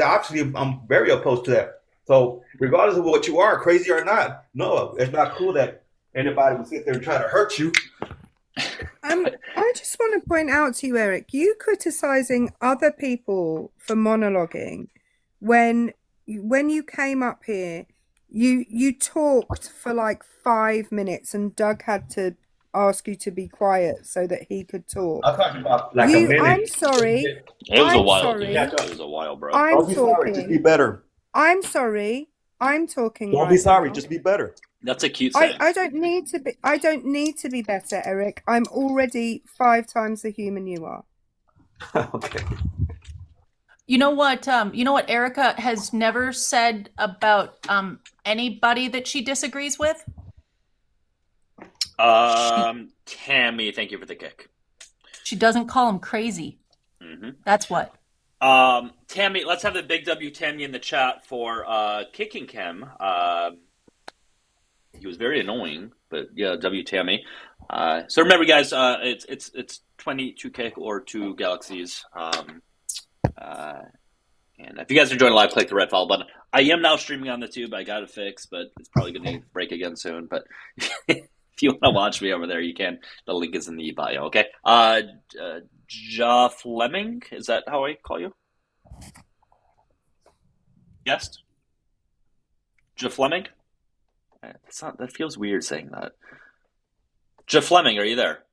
obviously I'm very opposed to that. So regardless of what you are, crazy or not, no, it's not cool that anybody would sit there and try to hurt you. I just want to point out to you, Eric, you criticizing other people for monologuing when when you came up here, you talked for like 5 minutes and Doug had to ask you to be quiet so that he could I'm talk. talking about like a I'm minute. sorry. It was a I'm while, dude. sorry. It was a while, bro. I'm Don't be sorry, just be talking. better. I'm sorry. I'm talking Don't be right sorry, now. just be better. That's a cute saying. I don't need to be better, Eric. I'm already 5 times the human you are. Okay. You know what? Erica has never said about anybody that she disagrees with. Tammy, thank you for the kick. She doesn't call him crazy. Mm-hmm. That's what. Tammy, let's have the big W Tammy in the chat for kicking Kim. He was very annoying, but yeah, W Tammy. So remember, guys, it's 22 kick or 2 galaxies. And if you guys are enjoying live, click the red follow button. I am now streaming on the tube. I got it fixed, but it's probably going to break again soon. But if you want to watch me over there, you can. The link is in the bio. Okay. Ja Fleming, is that how I call you? Yes. Ja Fleming. That feels weird saying that. Ja Fleming, are you there?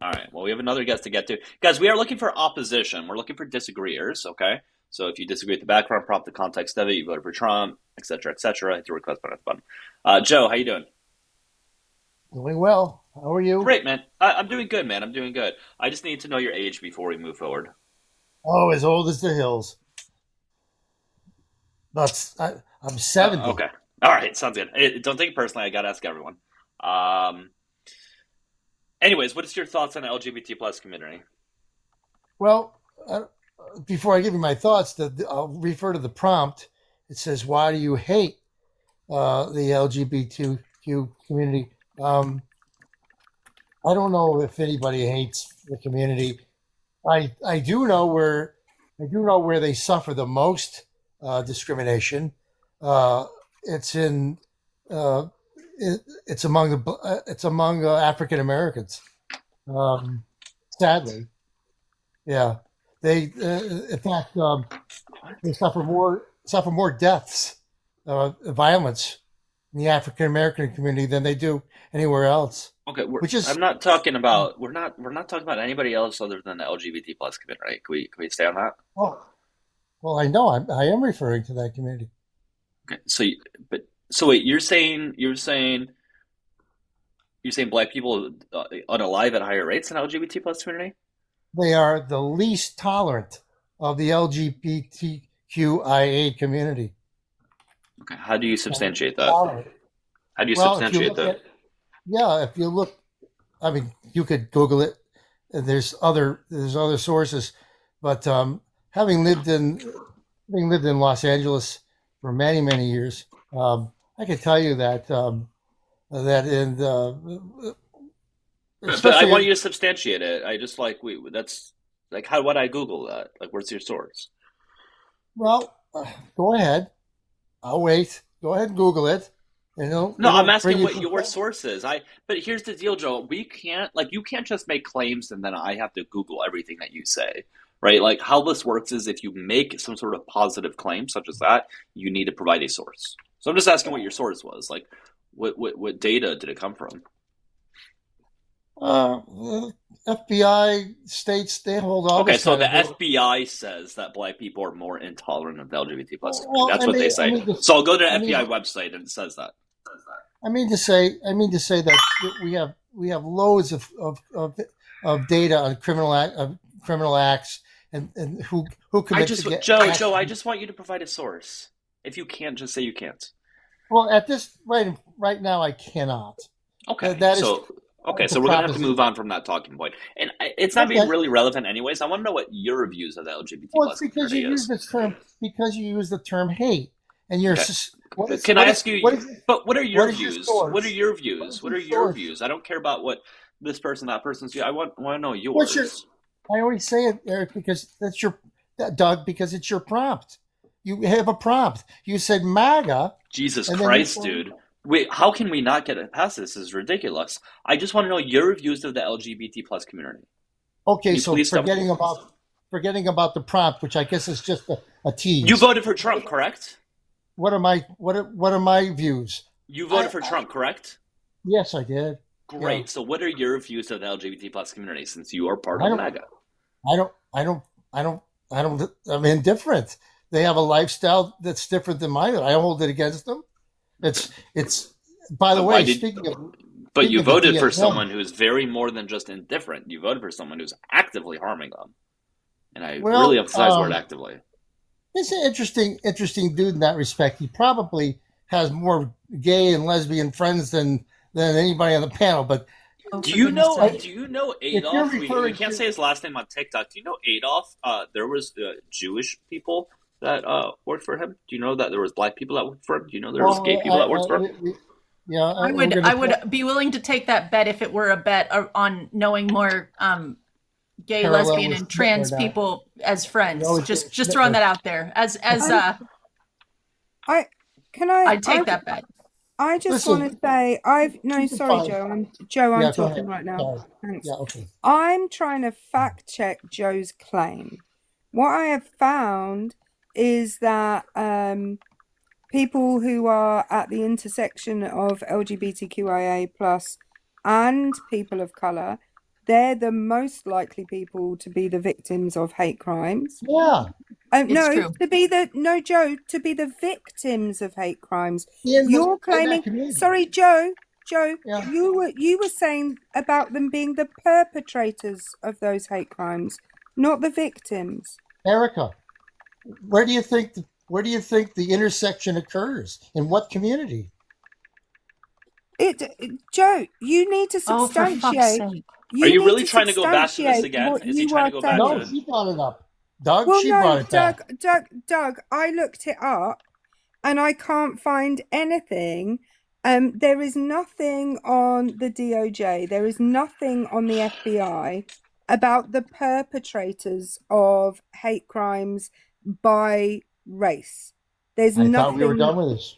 All right. Well, we have another guest to get to. Guys, we are looking for opposition. We're looking for disagreeers, okay? So if you disagree with the background prop, the context of it, you voted for Trump, etc., etc., hit the request button at the bottom. Joe, how you doing? Doing well. How are you? Great, man. I'm doing good, man. I'm doing good. I just need to know your age before we move forward. Oh, as old as the hills. I'm 70. Okay. All right. Sounds good. Don't take it personally. I got to ask everyone. Anyways, what is your thoughts on the LGBT plus community? Well, before I give you my thoughts, I'll refer to the prompt. It says, "Why do you hate the LGBTQ community?" I don't know if anybody hates the community. I do know where they suffer the most discrimination. It's in it's among African Americans. Sadly, yeah. They in fact they suffer more deaths, violence in the African American community than they do anywhere else. Okay, We're not talking about anybody else other than the LGBT plus community. Can we stay on that? Oh, well, I know I am referring to that community. Okay, so wait, you're saying black people unalive at higher rates in LGBT plus community? They are the least tolerant of the LGBTQIA community. Okay, how do you substantiate that? How do you Well, substantiate that? if you look, I mean, you could Google it. And there's other sources, but having lived in Los Angeles for many years, I can tell you that that in the But I want you to substantiate it. I just that's like how would I Google that? Like, where's your source? well, go ahead. I'll wait. Go ahead and Google it. And No, I'm bring asking you what your source is. But here's the deal, Joe. We can't you can't just make claims and then I have to Google everything that you say, right? Like how this works is if you make some sort of positive claim such as that, you need to provide a source. So I'm just asking what your source was. Like, what data did it come from? The FBI states they hold all Okay, this so kind the of. FBI says that black people are more intolerant of the LGBT plus community. Well, That's what they say. So I'll go to the I mean, FBI website and it says that. I mean to say that we have loads of data on criminal acts and who commits Joe, I just want you to provide a source. If you can't, just say you can't. Well, at this right now, I cannot. Okay, so so we're gonna have to move on from that talking point, and it's not being really relevant, anyways. I want to know what your views of the LGBT plus community is. Because you use the term hate, and you're. Okay. Can I ask you? But what are your views? What are your views? What are your views? I don't care about what this person, that person's view. I want to know yours. I always say it, Eric, because Doug, because it's your prompt. You have a prompt. You said MAGA. Jesus And then Christ, you- dude. Wait, how can we not get it past this? This is ridiculous. I just want to know your views of the LGBT plus community. Okay, Can you so please tell me? forgetting about the prompt, which I guess is just a tease. You voted for Trump, correct? What are my views? You voted for Trump, correct? Yes, I did. Great. Yeah. So what are your views of the LGBT plus community since you are part I of don't- MAGA? I'm indifferent. They have a lifestyle that's different than mine. I hold it against them. It's. By the But why way, did- speaking of, But you Speaking of the voted for DSM. someone who's very more than just indifferent. You voted for someone who's actively harming them. And I Well, really emphasize the word actively. he's an interesting dude in that respect. He probably has more gay and lesbian friends than anybody on the panel. But Oh, Do for you goodness know? sake. Do you know If you're Adolf? We referring can't to- say his last name on TikTok. Do you know Adolf? There was Jewish people that worked for him. Do you know that there was black people that worked for him? Do you know there was gay people that worked for him? Yeah, I would be willing to take that bet if it were a bet on knowing more gay, Parallel lesbian, with and trans Hitler now. people as friends. No, it's just Hitler. throwing that out there. I'd take that bet. I just Listen, want to say, sorry, fine. Joe. I'm Yeah, go talking ahead. right now. Sorry. Thanks. Yeah, okay. I'm trying to fact check Joe's claim. What I have found is that people who are at the intersection of LGBTQIA plus and people of color, they're the most likely people to be the victims of hate crimes. Yeah. No, true. to be the victims of hate crimes. In You're that claiming. community. Sorry, Joe. Yeah. You were saying about them being the perpetrators of those hate crimes, not the victims. Erica, where do you think the intersection occurs? In what community? Joe, you need to Oh, for fuck's substantiate. sake. Are you need really trying to go back to this substantiate again? what Is he you trying are to go back No, to she brought it up. Doug, Well, she no, brought it back. Doug, I looked it up and I can't find anything. There is nothing on the DOJ, there is nothing on the FBI about the perpetrators of hate crimes by race. There's I nothing. thought we were done with this.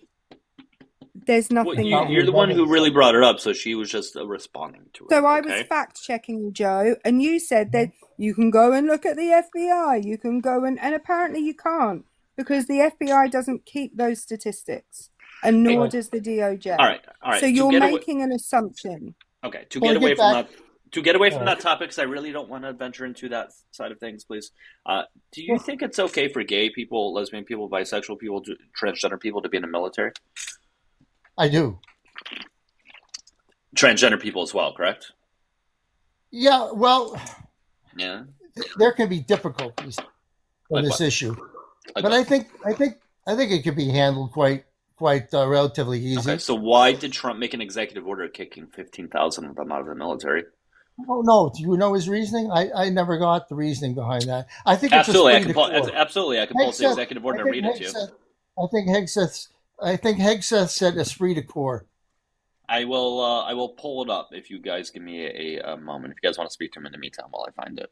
There's Well, nothing. you're the one who really brought it up, so she was just responding to it. So I was okay? fact checking you, Joe, and you said that you can go and look at the FBI. You can go and apparently you can't because the FBI doesn't keep those statistics, and nor Right. does the DOJ. All right. So you're making an assumption. Okay, to Well, get away get from back- that, to get away from All that right. topic, because I really don't want to venture into that side of things, please. Do you think it's okay for gay people, lesbian people, bisexual people, transgender people to be in the military? I do. Transgender people as well, correct? Yeah, well, Yeah. there can be difficulties Like on this what? issue, Like but what? I think it could be handled quite relatively easy. Okay, so why did Trump make an executive order kicking 15,000 of them out of the military? Oh no, do you know his reasoning? I never got the reasoning behind that. I think it's Absolutely, I a can esprit pull. de corps. Absolutely, I can pull up the executive order and read it to you. I think Hegseth said esprit de corps. I will pull it up if you guys give me a moment. If you guys want to speak to him in the meantime while I find it.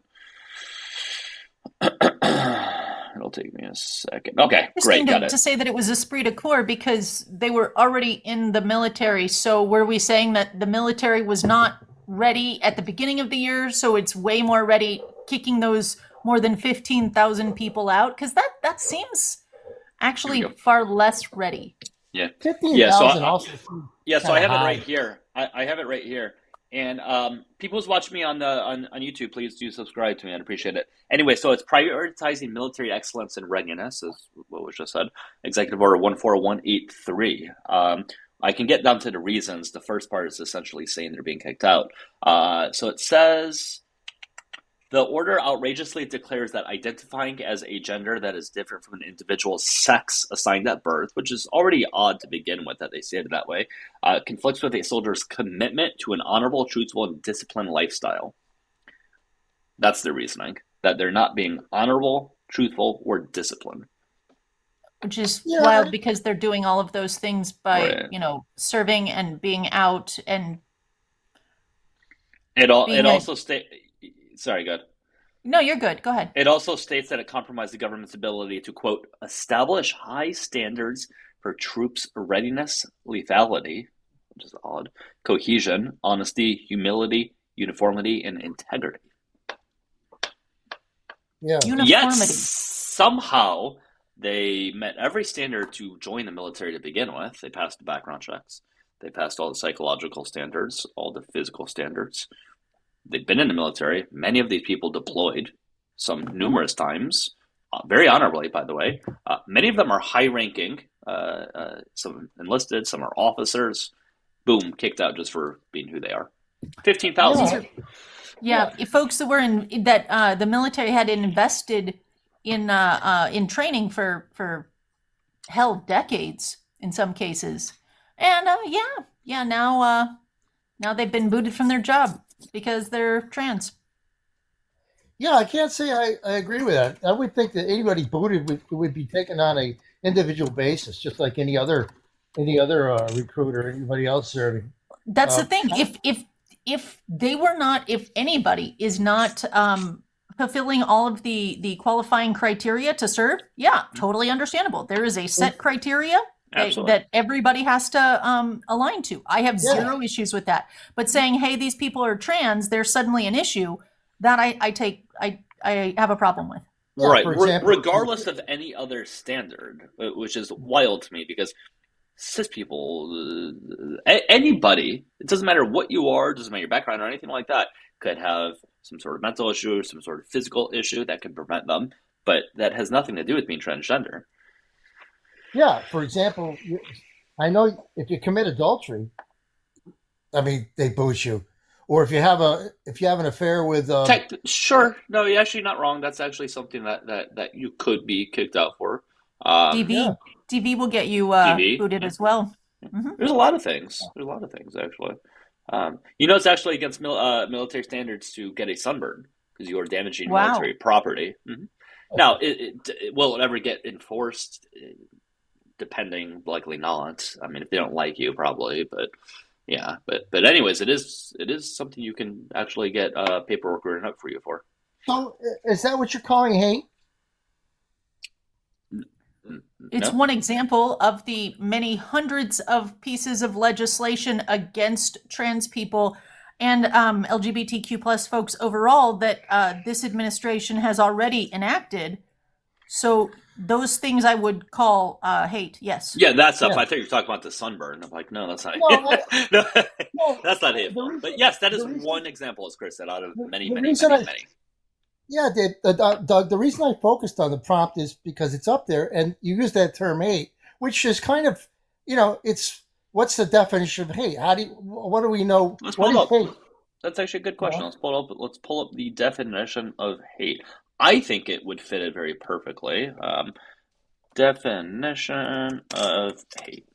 It'll take me a second. Okay, great, Interesting got it. to say that it was esprit de corps because they were already in the military. So were we saying that the military was not ready at the beginning of the year, so it's way more ready, kicking those more than 15,000 people out? Because that seems actually Here we go. far less ready. 15,000 Yeah, so also. Yeah, so I have it High. right here. I have it right here. And people who's watching me on YouTube, please do subscribe to me. I'd appreciate it. Anyway, so it's prioritizing military excellence and readiness, is what was just said. Executive Order 14183. I can get down to the reasons. The first part is essentially saying they're being kicked out. So it says, the order outrageously declares that identifying as a gender that is different from an individual's sex assigned at birth, which is already odd to begin with that they say it that way, conflicts with a soldier's commitment to an honorable, truthful, and disciplined lifestyle. That's their reasoning, that they're not being honorable, truthful, or disciplined. Which is Yeah. wild because they're doing all of those things by, Right. serving and being out and It Being a- also Sorry, go ahead. No, you're good. Go ahead. It also states that it compromised the government's ability to, quote, establish high standards for troops' readiness, lethality, which is odd, cohesion, honesty, humility, uniformity, and integrity. Yeah. Yet Uniformity. somehow they met every standard to join the military to begin with. They passed the background checks. They passed all the psychological standards, all the physical standards. They've been in the military. Many of these people deployed, some numerous times, very honorably, by the way. Many of them are high-ranking. Some enlisted, some are officers. Boom, kicked out just for being who they are. 15,000. Yeah, folks that were in that the military had invested in training for hell decades in some cases, and now they've been booted from their job because they're trans. Yeah, I can't say I agree with that. I would think that anybody booted would be taken on a individual basis, just like any other recruit or anybody else serving. That's the thing. If they were not, if anybody is not fulfilling all of the qualifying criteria to serve, yeah, totally understandable. There is a set criteria that everybody has to align to. I have zero issues with that. But saying, hey, these people are trans, there's suddenly an issue that I have a problem with. Yeah, right. for example, Regardless of any other standard, which is wild to me because cis people, anybody, it doesn't matter what you are, it doesn't matter your background or anything like that, could have some sort of mental issue or some sort of physical issue that could prevent them, but that has nothing to do with being transgender. Yeah, for example, I know if you commit adultery, I mean, they boot you. Or if you have an affair with sure, no, you're actually not wrong. That's actually something that you could be kicked out for. DV will get you booted as well. Mm-hmm. There's a lot of things. There's a lot of things actually. It's actually against military standards to get a sunburn because you are damaging military property. Mm-hmm. Now, will it ever get enforced? Depending, likely not. I mean, if they don't like you, probably. But yeah, but anyways, it is something you can actually get paperwork written up for you for. So, is that what you're calling hate? It's one example of the many hundreds of pieces of legislation against trans people and LGBTQ plus folks overall that this administration has already enacted. So those things I would call hate. Yes. Yeah, that stuff. Yeah. I thought you were talking about the sunburn. I'm like, no, that's not. No, that's not hateful. But yes, that is one example, as Chris said, out of many. Yeah, Doug, the reason I focused on the prompt is because it's up there and you use that term hate, which is kind of, it's what's the definition of hate? What do we know? Let's pull up. Hate? That's actually a good question. Let's pull up the definition of hate. I think it would fit it very perfectly. Definition of hate.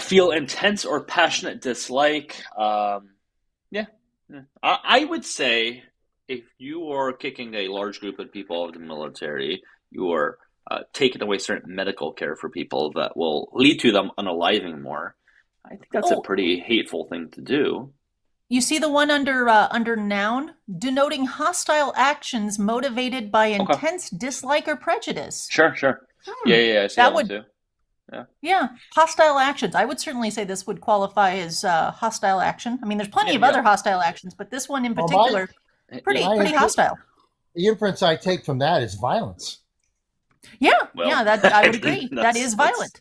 Feel intense or passionate dislike. I would say if you are kicking a large group of people out of the military, you are taking away certain medical care for people that will lead to them unaliving more. I think that's a pretty hateful thing to do. You see the one under noun, denoting hostile actions motivated by intense dislike or prejudice. Sure. Yeah, I see that one too. Yeah, hostile actions. I would certainly say this would qualify as hostile action. I mean, there's plenty of other hostile actions, but this one in particular, pretty hostile. The inference I take from that is violence. Yeah, that I would agree. That is violent.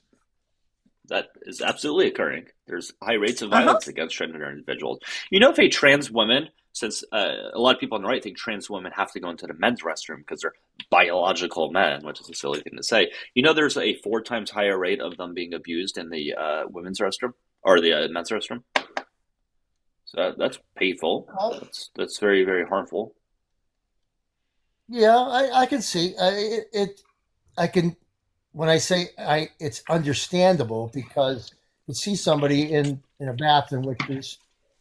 That is absolutely occurring. There's high rates of violence against transgender individuals. If a trans woman, since a lot of people on the right think trans women have to go into the men's restroom because they're biological men, which is a silly thing to say. There's a 4 times higher rate of them being abused in the women's restroom or the men's restroom. So that's painful. That's very, very harmful. Yeah, I can see it. I can. When I say it's understandable because you see somebody in a bathroom, which is,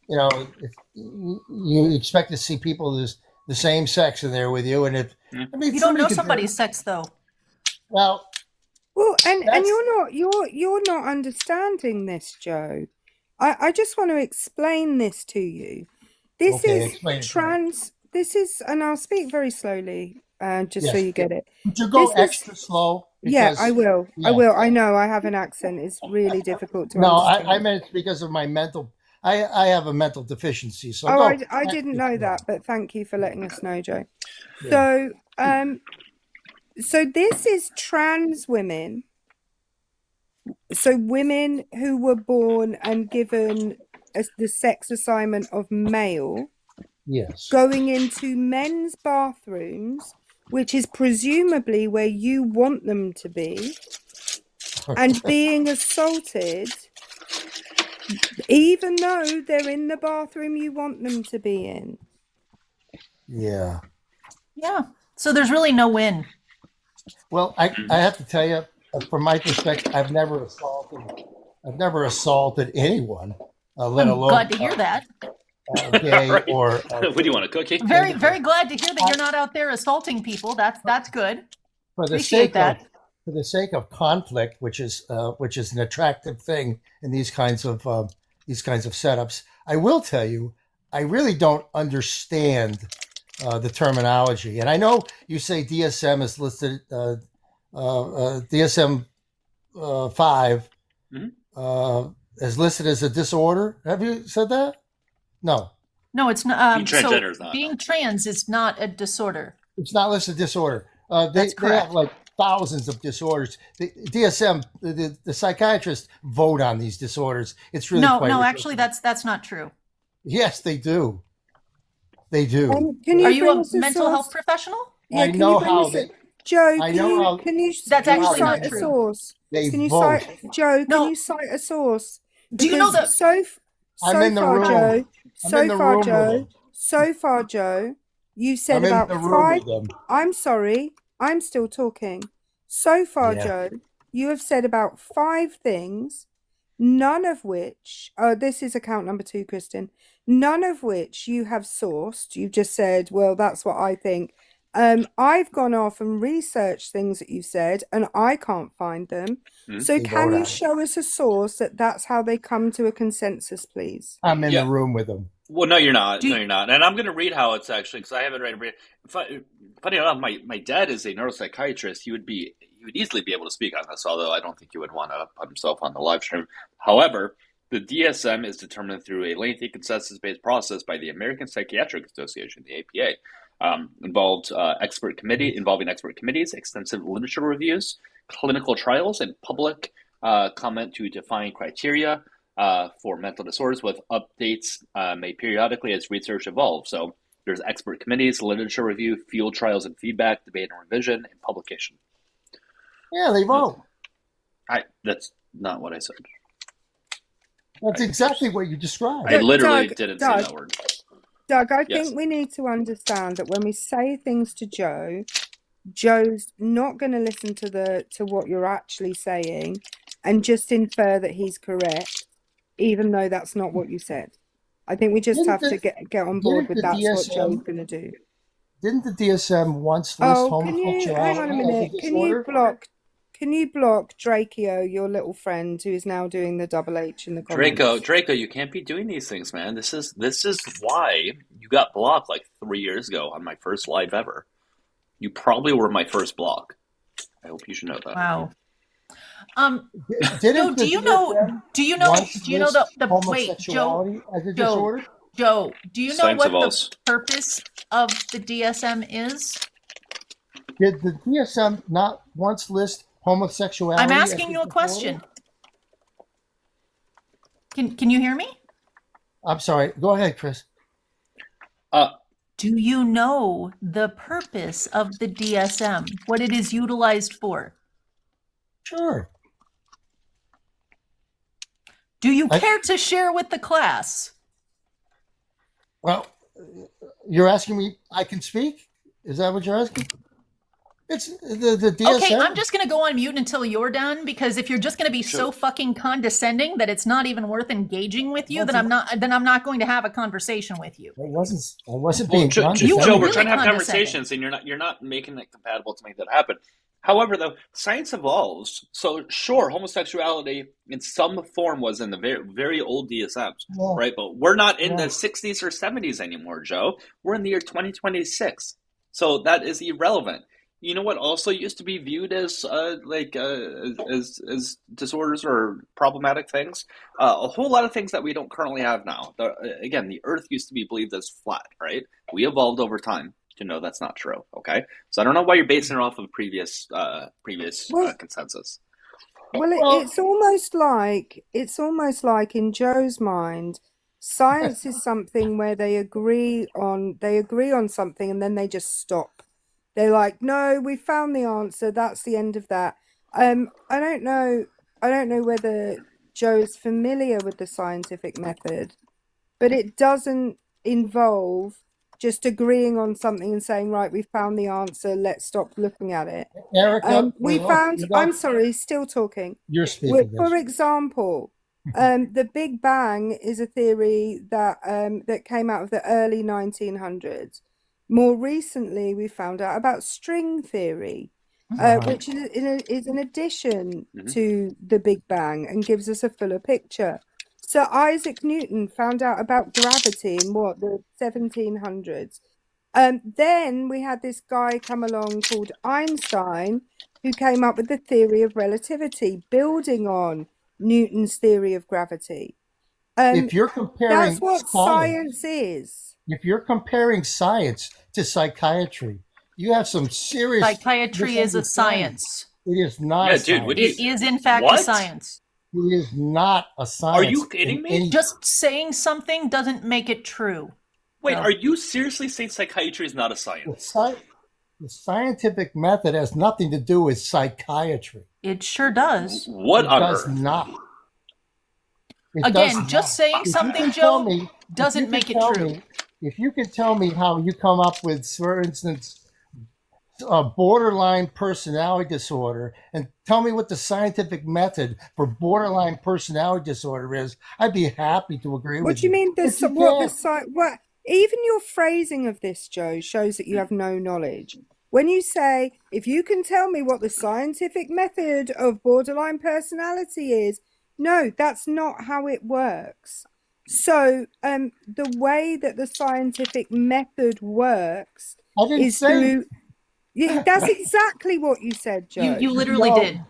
if you expect to see people the same sex in there with you, and you don't know somebody's sex though. Well, and you're not understanding this, Joe. I just want to explain this to you. This is and I'll speak very slowly, just so Yes. you get it. Would you go This is- extra slow? Yeah, Because- I will. yeah. I will. I know I have an accent. It's really difficult to No, understand. I meant it's because of my mental. I have a mental deficiency. So Oh, go I didn't extra know slow. that, but thank you for letting us know, Joe. Yeah. So this is trans women. So women who were born and given the sex assignment of male Yes. going into men's bathrooms, which is presumably where you want them to be, and being assaulted, even though they're in the bathroom you want them to be in. Yeah. Yeah. So there's really no win. Well, I have to tell you, from my perspective, I've never assaulted anyone, let I'm alone glad to hear that. gay Right. or. What do you want, a cookie? Very, very glad to hear that you're not out there assaulting people. That's good. For the Appreciate sake that. for the sake of conflict, which is an attractive thing in these kinds of setups, I will tell you, I really don't understand the terminology. And I know you say DSM is listed, DSM 5 is listed as a disorder. Have you said that? No, No, it's not. Being transgender is not. Being trans is not a disorder. it's not listed disorder. That's They have correct. like thousands of disorders. The DSM, the psychiatrists vote on these disorders. It's really No, quite no, ridiculous. actually, that's not true. Yes, they do. They do. Can you Are you bring a us mental source? health professional? Yeah, I can know you bring how us they. Joe, I know how can you That's can you actually not cite a true. source? They Can you vote. cite Joe? No. Can you cite a source? Do you know Because that? I'm in the far, room. Joe? I'm So in the far, room with Joe. them. So far, Joe. You said I'm in about the room five. with them. I'm sorry. I'm still talking. So far, Yeah. Joe, you have said about 5 things, none of which, this is account number 2, Kristen, none of which you have sourced. You've just said, well, that's what I think. I've gone off and researched things that you said, and I can't find them. So They can vote you on it. show us a source that's how they come to a consensus, please? I'm in Yeah. the room with them. Well, no, you're not. Do you- No, you're not. And I'm going to read how it's actually, because I haven't read it. Funny enough, my dad is a neuropsychiatrist. He would easily be able to speak on this, although I don't think he would want to put himself on the live stream. However, the DSM is determined through a lengthy consensus-based process by the American Psychiatric Association, the APA. Involving expert committees, extensive literature reviews, clinical trials, and public comment to define criteria for mental disorders, with updates made periodically as research evolves. So there's expert committees, literature review, field trials and feedback, debate and revision, and publication. Yeah, they vote. That's not what I said. That's exactly what you described. I literally Doug, didn't Doug. say that word. Doug, I Yes. think we need to understand that when we say things to Joe, Joe's not going to listen to what you're actually saying and just infer that he's correct, even though that's not what you said. I think we just Didn't have the- to get on board didn't with the that's what DSM Joe's going to do. Didn't the DSM once list Oh, can you homosexuality hang on a as minute? a disorder? Can you block Drakeo, your little friend who is now doing the double H in the comments? Draco, you can't be doing these things, man. This is why you got blocked like 3 years ago on my first live ever. You probably were my first block. I hope you should know that. Wow. Didn't Joe, the do you know? DSM Do you know? once Do you know list the wait, Joe? homosexuality as a Joe, disorder? Joe, do you know Science what of the us. purpose of the DSM is? Did the DSM not once list homosexuality? I'm as asking a you a disorder? question. Can you hear me? I'm sorry. Go ahead, Chris. Do you know the purpose of the DSM? What it is utilized for? Sure. Do you I- care to share with the class? Well, you're asking me. I can speak. Is that what you're asking? It's the DSM. Okay, I'm just going to go on mute until you're done, because if you're just going to be so fucking condescending that it's not even worth engaging with you, then I'm not going to have a conversation with you. I wasn't Well, being Joe, condescending. we're really trying to have condescending. conversations, and you're not making it compatible to make that happen. However, though, science evolves. So, sure, homosexuality in some form was in the very, very old DSMs, Yeah, right? But we're not in yeah. the 60s or 70s anymore, Joe. We're in the year 2026. So that is irrelevant. You know what also used to be viewed as as disorders or problematic things? A whole lot of things that we don't currently have now. Again, the Earth used to be believed as flat, right? We evolved over time to know that's not true. Okay, so I don't know why you're basing it off of previous Well, consensus. well, Well, it's almost like in Joe's mind, science is something where they agree on something and then they just stop. They're like, no, we found the answer. That's the end of that. I don't know whether Joe's familiar with the scientific method, but it doesn't involve just agreeing on something and saying, right, we found the answer. Let's stop looking at it. Erica, We look, found, you I'm don't, sorry, still talking. you're speaking. For Yes. example, the Big Bang is a theory that came out of the early 1900s. More recently, we found out about string theory, which is an addition to the Big Bang and gives us a fuller picture. Sir Isaac Newton found out about gravity in the 1700s. Then we had this guy come along called Einstein, who came up with the theory of relativity, building on Newton's theory of gravity. If you're That's comparing what science is. if you're comparing science to psychiatry, you have some serious Psychiatry is a misunderstanding. science. It is not Yeah, a dude, would science. you- It is, in fact, a What? science. It is not a science. Are you kidding in me? any- Just saying something doesn't make it true. Wait, No. are you seriously saying psychiatry is not a the, science? the scientific method has nothing to do with psychiatry. It sure does. What It on does earth? not. It Again, does just not. saying If you something, can tell Joe, me- if you doesn't can make it tell true. me- if you can tell me how you come up with, for instance, a borderline personality disorder, and tell me what the scientific method for borderline personality disorder is, I'd be happy to agree What with do you mean? But you What? Even your phrasing of this, Joe, shows that you have no knowledge. When you say, if you can tell me what the scientific method of borderline personality is, no, that's not how it works. So, the way that the scientific method works I didn't is say through. Yeah, that's exactly what you said, Joe. You literally No, did.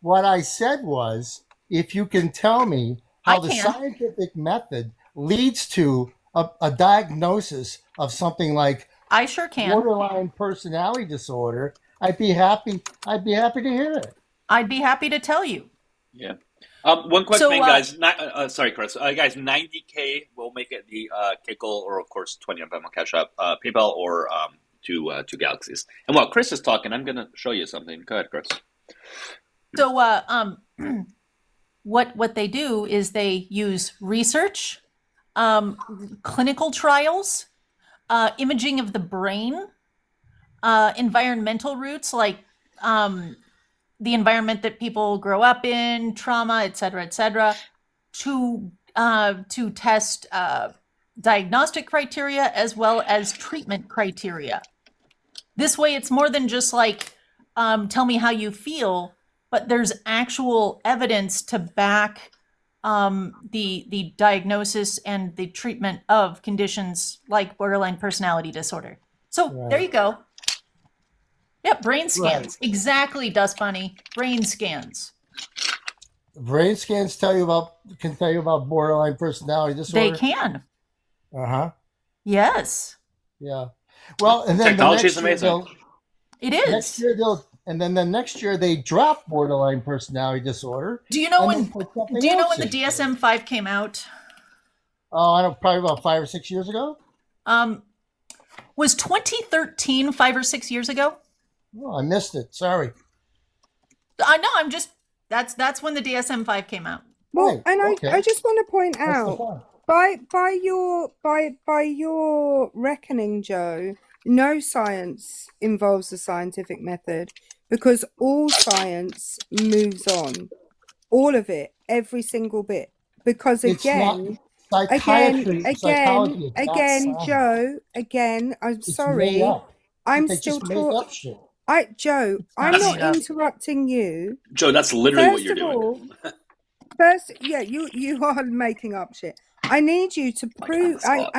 What I said was, if you can tell me I how the can. scientific method leads to a diagnosis of something like I sure can. borderline personality disorder, I'd be happy to hear it. I'd be happy to tell you. Yeah. One quick So, thing, guys. Sorry, Chris. Guys, 90K will make it the Kickle, or of course 20 of them will catch up. PayPal or two Galaxies. And while Chris is talking, I'm going to show you something. Go ahead, Chris. So, what they do is they use research, clinical trials, imaging of the brain, environmental roots like the environment that people grow up in, trauma, et cetera, to test diagnostic criteria as well as treatment criteria. This way, it's more than just like, tell me how you feel, but there's actual evidence to back the diagnosis and the treatment of conditions like borderline personality disorder. So Right. there you go. Yep, brain scans. Right. Exactly, Dust Bunny. Brain scans. Brain scans can tell you about borderline personality disorder. They can. Yes. Yeah. Well, and then technology is amazing. It is. Next year the next year they drop borderline personality disorder. Do you know when the DSM-5 came out? Oh, I don't know, probably about 5 or 6 years ago. Was 2013 5 or 6 years ago? Oh, I missed it. Sorry. I know. I'm just that's when the DSM-5 came out. Well, Right, and okay. I just want to point That's the out point. by your reckoning, Joe, no science involves the scientific method because all science moves on, all of it, every single bit. Because It's again, not psychiatry. Psychology is not again, science. Joe, again, I'm It's sorry, made up. I'm They still just make up shit. Joe, I'm Not not made up. interrupting you. Joe, that's literally what First you're of doing. all, first, yeah, you are making up shit. I need you to Like, on prove. the spot.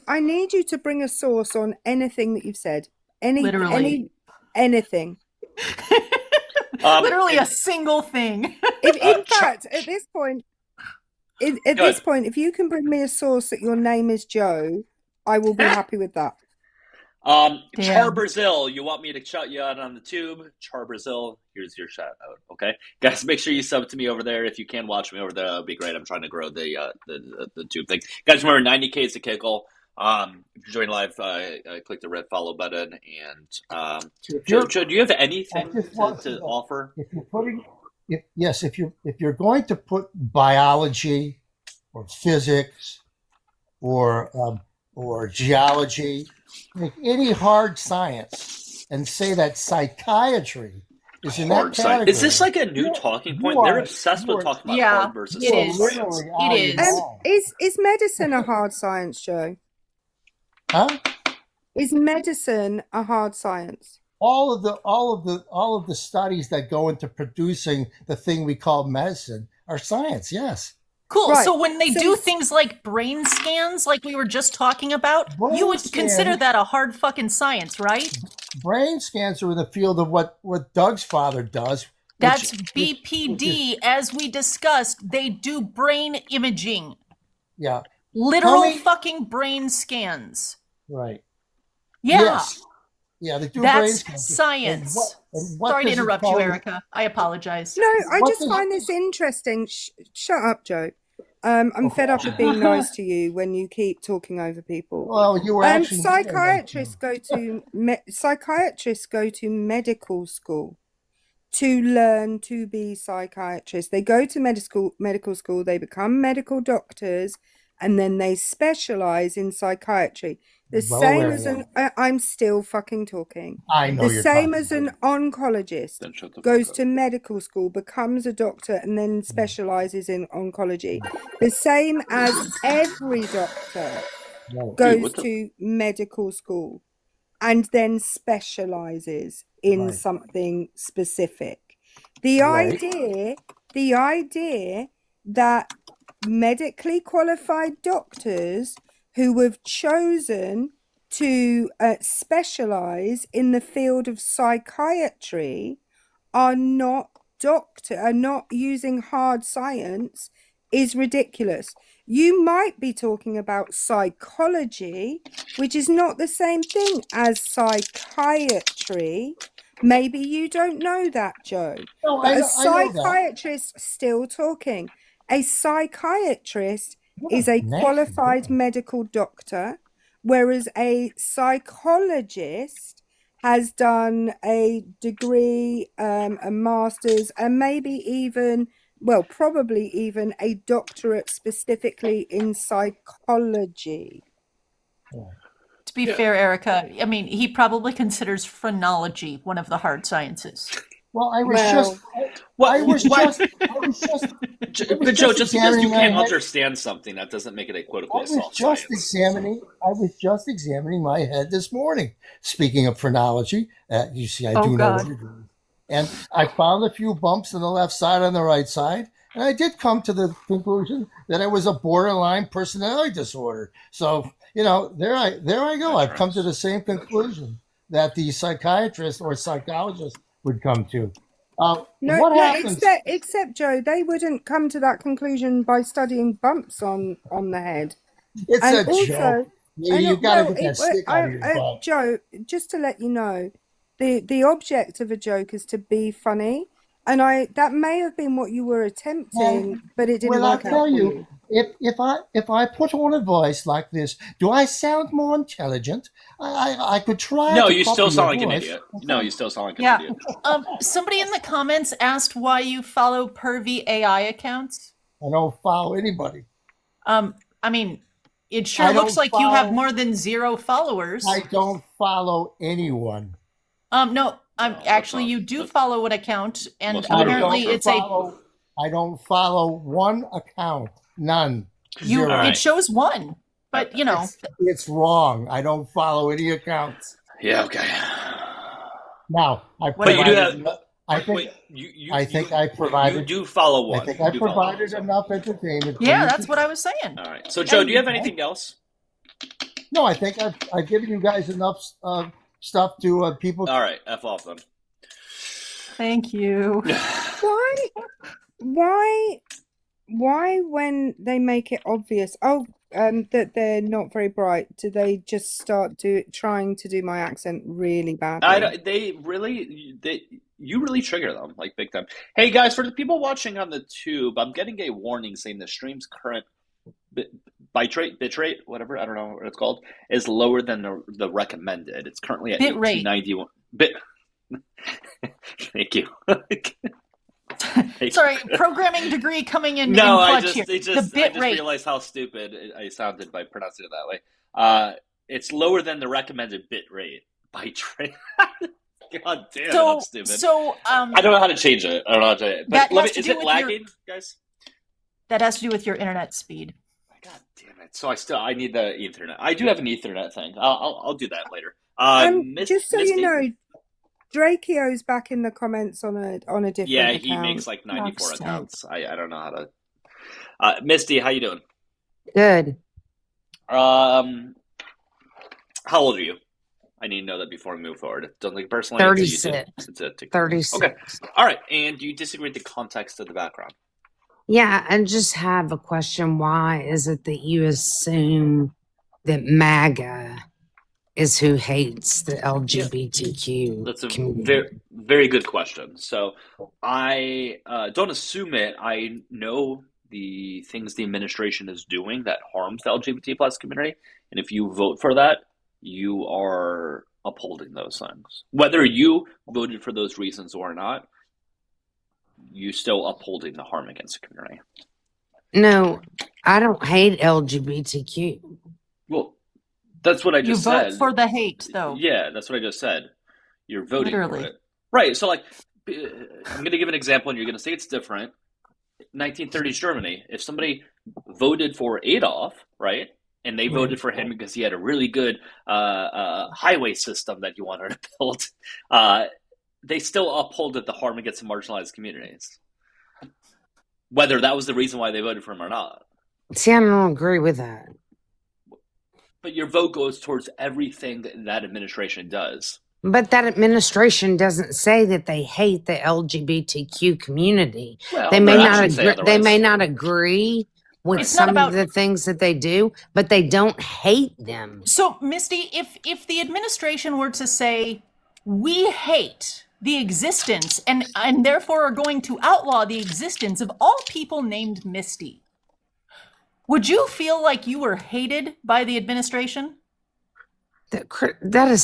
I need you to bring a source on anything that you've said. Literally. Anything. Literally a single thing. If in fact, at this point, Go ahead. if you can bring me a source that your name is Joe, I will be happy with that. Char Damn. Brazil, you want me to shout you out on the tube? Char Brazil, here's your shout out. Okay, guys, make sure you sub to me over there. If you can watch me over there, that would be great. I'm trying to grow the tube thing. Guys, remember 90K is the kickle. If you're joining live, click the red follow button. And Joe, do you have anything to offer? If you're putting, if you're going to put biology or physics or geology, like any hard science, and say that psychiatry is in that category. Is this like a new talking point? They're obsessed with talking about hard versus it soft is. science. It is. Is medicine a hard science, Joe? Huh? Is medicine a hard science? All of the studies that go into producing the thing we call medicine are science. Yes. Cool. Right. So when they So do it's- things like brain scans, like we were just talking about, Brain you would scans- consider that a hard fucking science, right? Brain scans are in the field of what Doug's father does. That's which BPD. As we discussed, they do brain imaging. Yeah. Literal Tell me- fucking brain scans. Right. Yeah. Yes. Yeah, they do brain That's scans. science. And what Sorry to does it interrupt you, call- Erica. I apologize. No, I What just does- find this interesting. Shut up, Joe. I'm fed up of being nice to you when you keep talking over people. Well, you were actually Psychiatrists go to medical school to learn to be psychiatrists. They go to medical school, they become medical doctors, and then they specialize in psychiatry. The Well same aware as of I'm still fucking talking. I know The you're same talking as an oncologist Then shut the goes fuck up. to medical school, becomes a doctor, and then specializes in oncology. The same as every doctor Right. goes what the- to medical school and then specializes in Right. something specific. The Right. idea that medically qualified doctors who have chosen to specialize in the field of psychiatry are not using hard science is ridiculous. You might be talking about psychology, which is not the same thing as psychiatry. Maybe you don't know that, Joe. No, But I a know that. psychiatrist, still talking, a psychiatrist is a Nasty. qualified medical doctor, whereas a psychologist has done a degree, a master's, and maybe even, well, probably even a doctorate specifically in psychology. To be fair, Erica, I mean, he probably considers phrenology one of the hard sciences. Well, I was Well- just. I was just. But Joe, just because you examining my can't head. understand something, that doesn't make it a quote I unquote was soft just science. I was just examining my head this morning. Speaking of phrenology, you see, I Oh, do know God. what you're doing. And I found a few bumps on the left side and the right side, and I did come to the conclusion that it was a borderline personality disorder. So, there I go. I've come to the same conclusion that the psychiatrist or psychologist would come to. What happens? Except Joe, they wouldn't come to that conclusion by studying bumps on the head. It's And a also, joke. You got to get that stick out of your butt. Joe, just to let you know, the object of a joke is to be funny, and that may have been what you were attempting, but it didn't Well, I'll work out tell for you, if I put on a voice like this, do I sound more intelligent? I could try. No, to you still copy sound your like an voice. idiot. No, you still sound like an Yeah. idiot. Somebody in the comments asked why you follow pervy AI accounts. I don't follow anybody. I mean, it sure I don't looks like you have follow- more than 0 followers. I don't follow anyone. No, that's actually, not- you do that's- follow an account, and Most I apparently don't it's a follow. I don't follow one account. None. you. Zero. All right. It shows one, but It's wrong. I don't follow any accounts. Yeah, okay. Now, I But you do provided. have. I think. Wait, you, I think you, I you provided. do follow I one. think You I do follow one, provided so. enough entertainment. For Yeah, you that's to- what I was saying. All right. So, Joe, do you have And- anything else? No, I think I've given you guys enough stuff to people. All right. F off them. Thank you. Why when they make it obvious, that they're not very bright, do they just start trying to do my accent really badly? You really trigger them like big time. Hey guys, for the people watching on the tube, I'm getting a warning saying the stream's current bitrate, whatever, I don't know what it's called, is lower than the recommended. It's currently at Bit rate. 1891 bit. Thank you. Sorry, programming degree coming in No, in I clutch just here. The bit rate. realized how stupid I sounded by pronouncing it that way. It's lower than the recommended bit rate bitrate. God damn it, I'm stupid. I don't know how to change it. I don't know how to change it. But is it lagging, guys? That has to do with your internet speed. God damn it! So I need the Ethernet. I do have an Ethernet thing. I'll do that later. Just so Misty? you know, Drakio's back in the comments on a different Yeah, account. he makes like 94 Fuck's accounts. I don't know how to. Misty, how you doing? Good. How old are you? I need to know that before we move forward. Don't think personally. 36. It's a TikTok. 36. Okay. All right. And do you disagree with the context of the background? Yeah, I just have a question. Why is it that you assume that MAGA is who hates the LGBTQ That's a community? very, very good question. So I don't assume it. I know the things the administration is doing that harms the LGBT plus community. And if you vote for that, you are upholding those things. Whether you voted for those reasons or not, you still upholding the harm against the community. No, I don't hate LGBTQ. Well, that's what I You just vote said. for the hate, though. Yeah, that's what I just said. You're voting Literally. for it. Right. So, like, I'm going to give an example, and you're going to say it's different. 1930s Germany, if somebody voted for Adolf, right, and they voted for him because he had a really good highway system that you wanted to build, they still upholded the harm against the marginalized communities, whether that was the reason why they voted for him or not. See, I don't agree with that. But your vote goes towards everything that administration does. But that administration doesn't say that they hate the LGBTQ community. Well, They may their not actions say agree. They otherwise. may not agree with It's not some about- of the things that they do, but they don't hate them. So, Misty, if the administration were to say, we hate the existence and therefore are going to outlaw the existence of all people named Misty, would you feel like you were hated by the administration? That is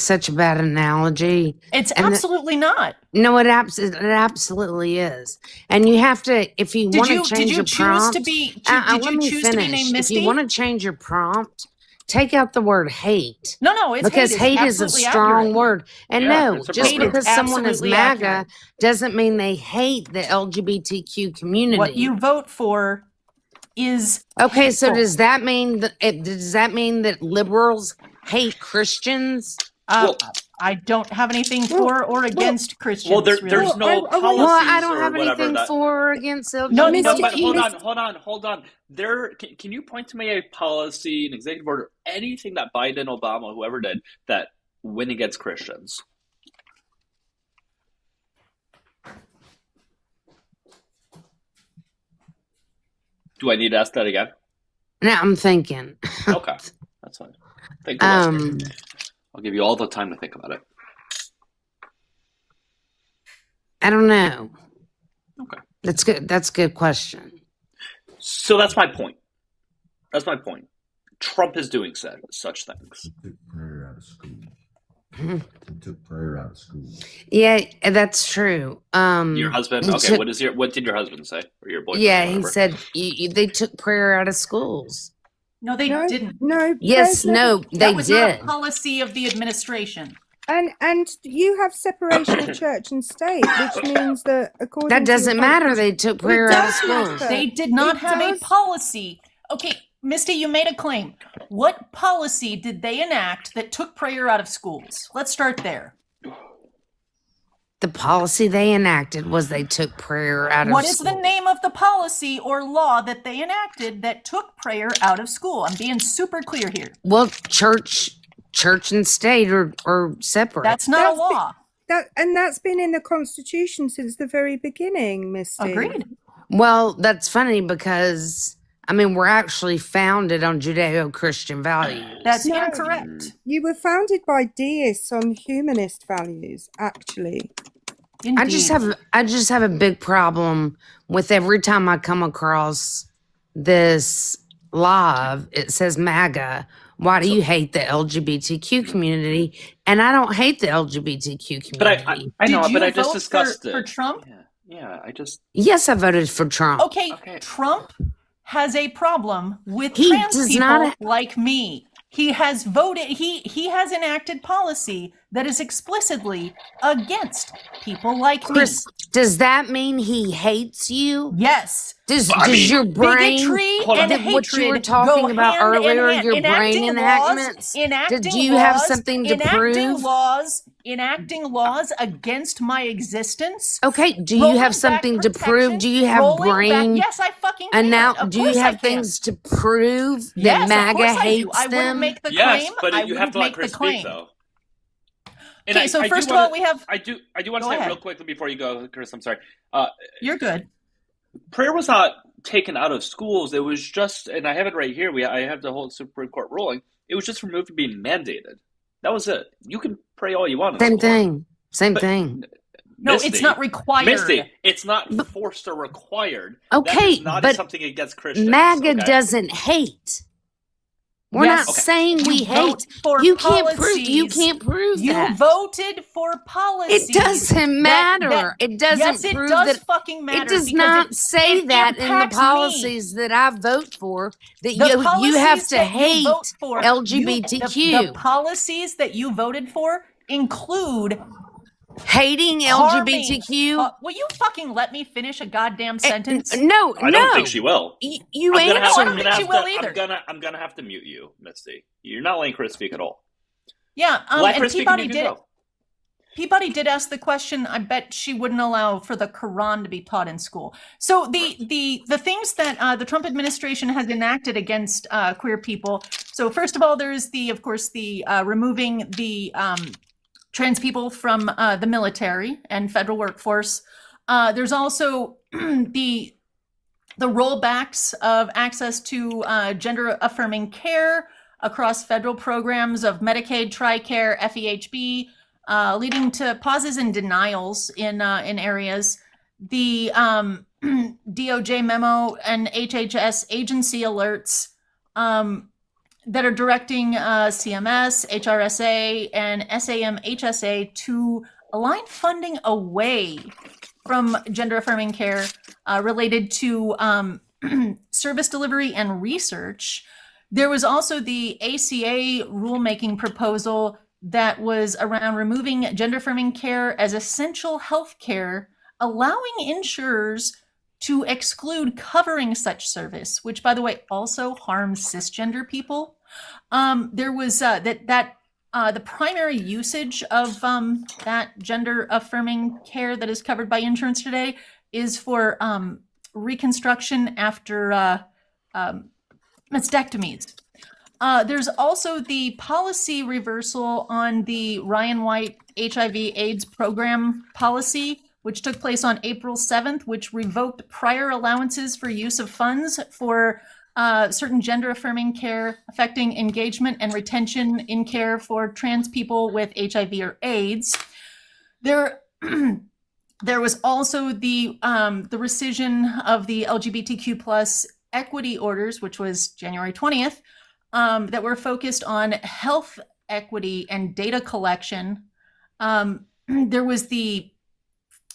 such a bad analogy. It's And absolutely not. No, it absolutely is. And you have to, if you want to change your prompt. Let me Let me choose to be named finish. Misty? If you want to change your prompt, take out the word hate. No, it's Because hate is a absolutely strong accurate. word. And Yeah, no, it's just appropriate. because Hate is someone is absolutely MAGA accurate. doesn't mean they hate the LGBTQ community. What you vote for is Okay, so hateful. does that mean that liberals hate Christians? Well- I don't have anything for or against Christians. Well, there's really. no I want- policies Well, I don't or have whatever anything that. for or against LGBT. No, No, but Misty, hold on. Can you point to me a policy, an executive order, anything that Biden, Obama, whoever did that went against Christians? Do I need to ask that again? Now I'm thinking. Okay, that's fine. Think about it. Um, I'll give you all the time to think about it. I don't know. Okay. That's good. That's a good question. So that's my point. Trump is doing such things. He took prayer out of school. Mhm. He took prayer out of school. Yeah, that's true. Your husband? he Okay, took- what did your husband say? Or your boyfriend? yeah, or he whatever? said they took prayer out of schools. No, they No, didn't. no. Yes, prayers never- no, That they was did. not a policy of the administration. And you have separation of church and state, which means that according That to doesn't the matter. Constitution- They took prayer out of does schools. matter. They did not It have a does. policy. Okay, Misty, you made a claim. What policy did they enact that took prayer out of schools? Let's start there. The policy they enacted was they took prayer out of What is school. the name of the policy or law that they enacted that took prayer out of school? I'm being super clear here. Well, church and state are separate. That's not That's a law. That's been in the Constitution since the very beginning, Misty. Agreed. Well, that's funny because I mean we're actually founded on Judeo-Christian values. That's No. incorrect. You were founded by deists on humanist values, actually. Indeed. I just have a big problem with every time I come across this live, it says MAGA. Why do you hate the LGBTQ community? And I don't hate the LGBTQ But community. I know, Did but you I just vote discussed for it. Trump? Yeah, I just. Yes, I voted for Trump. Okay, Okay. Trump has a problem with He trans does people not- like me. He has voted, he has enacted policy that is explicitly against people like Chris, does that mean he hates you? me. Yes. Does mean, your brain, Bigotry Hold on. and did what you were hatred talking go about hand in earlier, hand. your brain Enacting enactments? Enacting you have laws, something to enacting prove? enacting laws against my existence. Okay, do you rolling have back something to protection, prove? Do you have rolling back- brain? Yes, I fucking And can. now, Of do you course I have can. things to prove that Yes, of MAGA course I do. hates I wouldn't them? make the Yes, claim. but I you have wouldn't to let make Chris the speak, claim. though. And Okay, so I do first of wanna- all, we have. I do want Go to say ahead. real quickly before you go, Chris. I'm sorry. You're good. Prayer was not taken out of schools. It was just, and I have it right here. I have the whole Supreme Court ruling. It was just removed from being mandated. That was it. You can pray all you want. in Same school. thing. Same But- thing. No, Misty, it's not required. Misty, it's not forced or required. Okay, that is not but something against Christians. MAGA okay? doesn't hate. We're Yes. not Okay. saying we You hate. vote for You can't prove. You policies. can't prove You that. voted for policies. It doesn't matter. It doesn't yes, it prove does that. fucking matter. It does because not say it that in the impacts me. policies that I vote for that The you have policies to that you hate vote for, LGBTQ. the policies that you voted for include Hating harming- LGBTQ. will you fucking let me finish a goddamn sentence? No, I don't think she will. You I'm gonna have, answer I'm I don't gonna think she have will to, either. I'm gonna have to mute you, Misty. You're not letting Chris speak at all. Yeah, Let and Chris speak and Peabody you can did. go. Peabody did ask the question. I bet she wouldn't allow for the Quran to be taught in school. So the things that the Trump administration has enacted against queer people. So first of all, there's of course the removing the trans people from the military and federal workforce. There's also the rollbacks of access to gender affirming care across federal programs of Medicaid, TRICARE, FEHB. Leading to pauses and denials in areas. The DOJ memo and HHS agency alerts that are directing CMS, HRSA, and SAM-HSA to align funding away from gender-affirming care related to service delivery and research. There was also the ACA rulemaking proposal that was around removing gender-affirming care as essential health care, allowing insurers to exclude covering such service, which, by the way, also harms cisgender people. There was the primary usage of that gender-affirming care that is covered by insurance today is for reconstruction after mastectomies. There's also the policy reversal on the Ryan White HIV/AIDS program policy, which took place on April 7th, which revoked prior allowances for use of funds for certain gender-affirming care affecting engagement and retention in care for trans people with HIV or AIDS. There was also the rescission of the LGBTQ plus equity orders, which was January 20th, that were focused on health equity and data collection. There was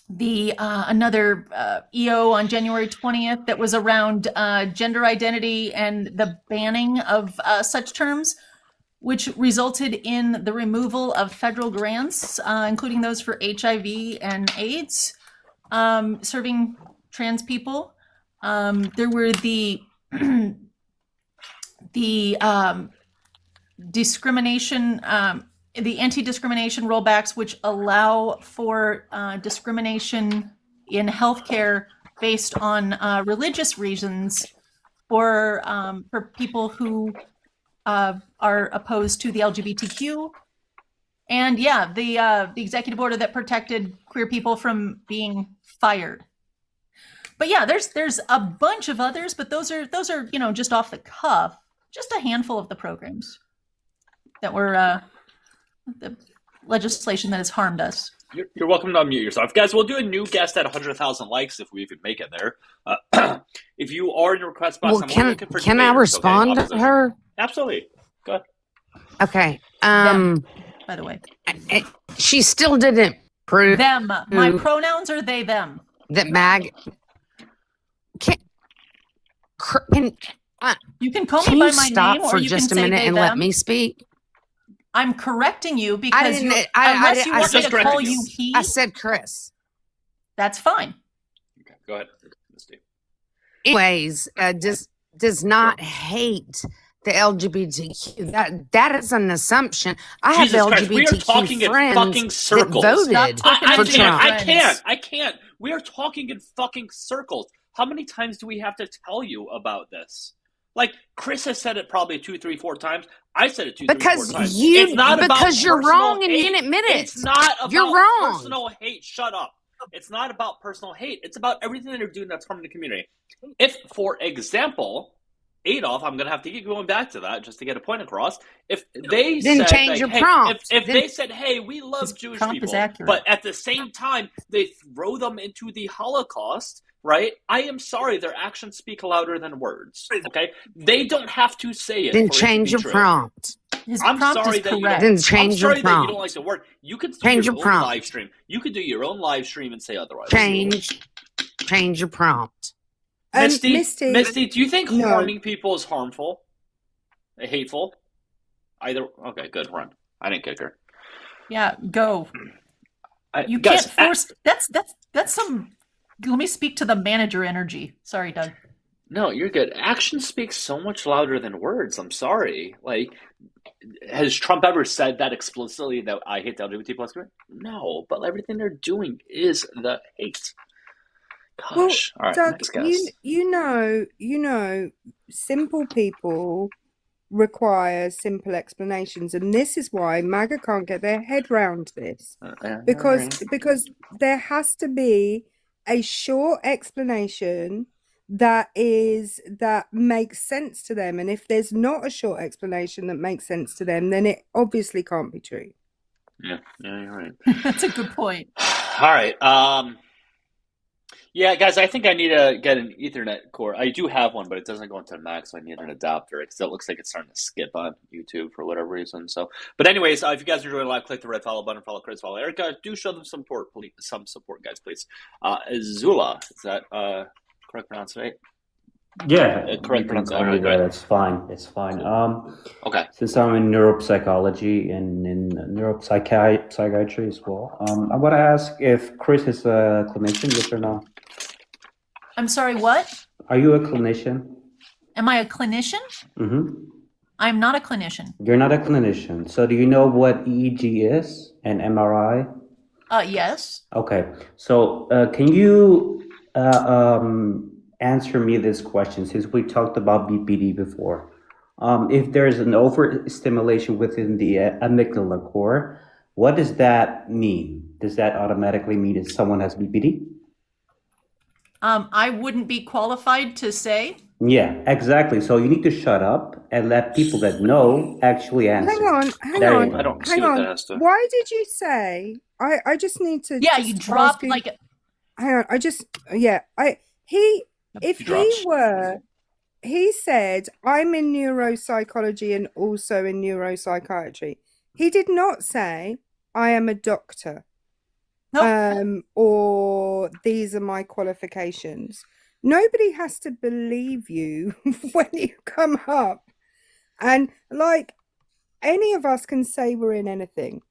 another EO on January 20th that was around gender identity and the banning of such terms, which resulted in the removal of federal grants, including those for HIV and AIDS, serving trans people. There were the discrimination the anti-discrimination rollbacks, which allow for discrimination in healthcare based on religious reasons, or for people who are opposed to the LGBTQ. And yeah, the executive order that protected queer people from being fired. But yeah, there's a bunch of others, but those are just off the cuff, just a handful of the programs that were the legislation that has harmed us. You're welcome to unmute yourself, guys. We'll do a new guest at 100,000 likes if we even make it there. If you are in the request box, Well, I'm looking for can I debaters, respond okay? to her? Absolutely. Go ahead. Okay. Them, by the way, She still didn't prove them. My pronouns are they, them. that can You can call can me by you my stop name, or for you just a can say minute they, and them. let me speak? I'm correcting you because didn't- unless you I want me said to call correcting you you. he, I said Chris. that's fine. Okay, go ahead, Misty. Anyways, does not hate the LGBTQ. That is an assumption. I have Jesus Christ, we are talking LGBTQ in friends fucking that circles. voted I for can't. Trump. I can't. We are talking in fucking circles. How many times do we have to tell you about this? Like, Chris has said it probably 2, 3, 4 times. I said it 2, 3, 4 Because times. you, It's not about because you're personal wrong and you hate. didn't admit it. It's not about You're wrong. personal hate. Shut up. It's not about personal hate. It's about everything that they're doing that's harming the community. If, for example, Adolf, I'm going to have to keep going back to that just to get a point across. If they Then said, change like, your hey, prompt. if Then- they said, hey, we love His Jewish prompt is people, accurate. but at the same time they throw them into the Holocaust, right? I am sorry, their actions speak louder than words. Okay, they don't have to say it. Then for it to change be your true. prompt. His I'm prompt sorry is that you correct. Then I'm change your sorry that you prompt. don't like the word. You can do Change your your own prompt. live stream. You could do your own live stream and say otherwise. Change your prompt. Misty, do you think No. harming people is harmful? Hateful? Either. Okay, good. Run. I didn't kick her. Yeah, go. You guys, can't force. That's some. Let me speak to the manager energy. Sorry, Doug. No, you're good. Action speaks so much louder than words. I'm sorry. Like, has Trump ever said that explicitly that I hate the LGBT plus community? No, but everything they're doing is the hate. Gosh. All right, Doug, next guest. you know, simple people require simple explanations, and this is why MAGA can't get their head round this, because there has to be a short explanation that makes sense to them, and if there's not a short explanation that makes sense to them, then it obviously can't be true. Yeah, you're right. That's a good point. All right. Yeah, guys, I think I need to get an Ethernet cord. I do have one, but it doesn't go into the Mac, so I need an adapter because it looks like it's starting to skip on YouTube for whatever reason. So, but anyways, if you guys are enjoying live, click the red follow button, follow Chris, follow Erica. Do show them some support, guys, please. Zula, is that correct pronunciation? Yeah, correct you can call pronunciation. me that. It's fine. It's fine. Okay. Since I'm in neuropsychology and in neuropsychiatry as well, I want to ask if Chris is a clinician, yes or no? I'm sorry, what? Are you a clinician? Am I a clinician? Mm-hmm. I'm not a clinician. You're not a clinician. So do you know what EEG is and MRI? Yes. Okay. So can you answer me this question, since we talked about BPD before? If there's an overstimulation within the amygdala core, what does that mean? Does that automatically mean that someone has BPD? I wouldn't be qualified to say. Yeah, exactly. So you need to shut up and let people that know actually answer. Hang There you on. go. I don't see what that has to. Why did you say? I just need to. Yeah, just you dropped ask you- like. Hang on. He said, I'm in neuropsychology and also in neuropsychiatry. He did not say, I am a doctor. Nope. Or these are my qualifications. Nobody has to believe you when you come up. And like, any of us can say we're in anything.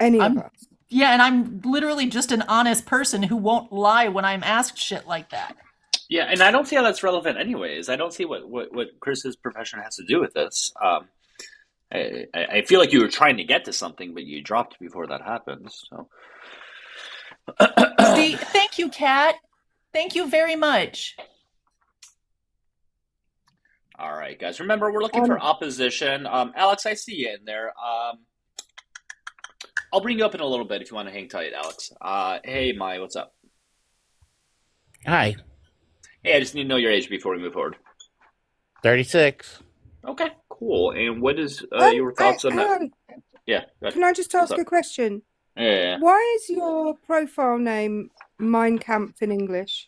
Any of us. Yeah, and I'm literally just an honest person who won't lie when I'm asked shit like that. Yeah, and I don't see how that's relevant anyways. I don't see what Chris's profession has to do with this. I feel like you were trying to get to something, but you dropped before that happened. So, See, thank you, Kat. Thank you very much. all right, guys. Remember, we're looking for opposition. Alex, I see you in there. I'll bring you up in a little bit if you want to hang tight, Alex. Hey, Mai, what's up? Hi, Hey, I just need to know your age before we move forward. 36. Okay, cool. And what is your Hang thoughts on that? on. Yeah, go ahead. Can I just What's ask up? a question? Yeah. Why is your profile name Mein Kampf in English?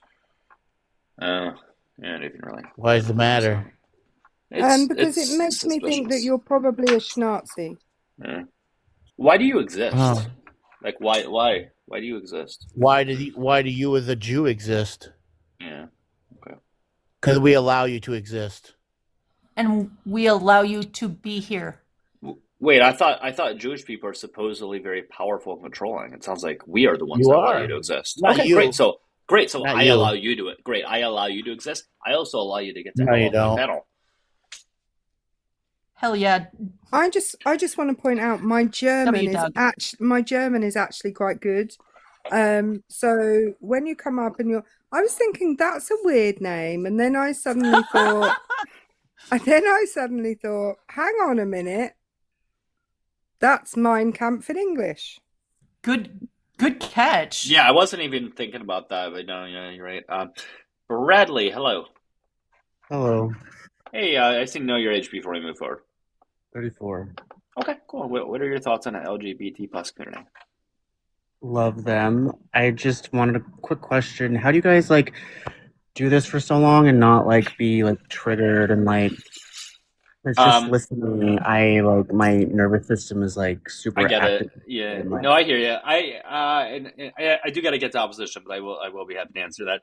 Yeah, not even really. Why is the matter? Because it makes me think that suspicious. you're probably a Schnazi. Yeah. Why do you exist? Oh. Like, why do you exist? Why do you as a Jew exist? Yeah. Because we allow you to exist. And we allow you to be here. Wait, I thought Jewish people are supposedly very powerful and controlling. It sounds like we are the ones You that allow are. you to exist. Not Okay, you. great. So Not I you. allow you to it. Great. I allow you to exist. I also allow you to get to No, hell you on my don't. panel. Hell yeah. I just want to point out my German Doug. is actually quite good. So when you come up and I was thinking that's a weird name, and then I suddenly thought, hang on a minute, that's Mein Kampf in English. Good catch. Yeah, I wasn't even thinking about that, but no, yeah, you're right. Bradley, hello. Hello. Hey, I just need to know your age before we move forward. 34. Okay, cool. What are your thoughts on the LGBT plus community? Love them. I just wanted a quick question. How do you guys do this for so long and not be triggered and it's just listening. My nervous system is super I get active. it. Yeah. And, No, I hear you. I do got to get to opposition, but I will be happy to answer that.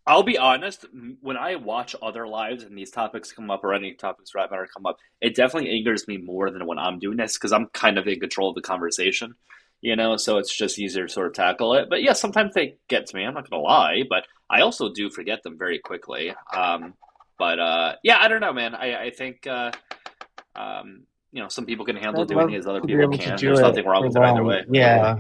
I'll be honest, when I watch other lives and these topics come up, or any topics for that matter come up, it definitely angers me more than when I'm doing this, because I'm kind of in control of the conversation, so it's just easier to sort of tackle it. But yeah, sometimes they get to me, I'm not going to lie, but I also do forget them very quickly. Yeah, I don't know, man. I think, some people can handle I'd doing love it as other to be people able to can't. do There's it nothing wrong for with it either long. way. Yeah.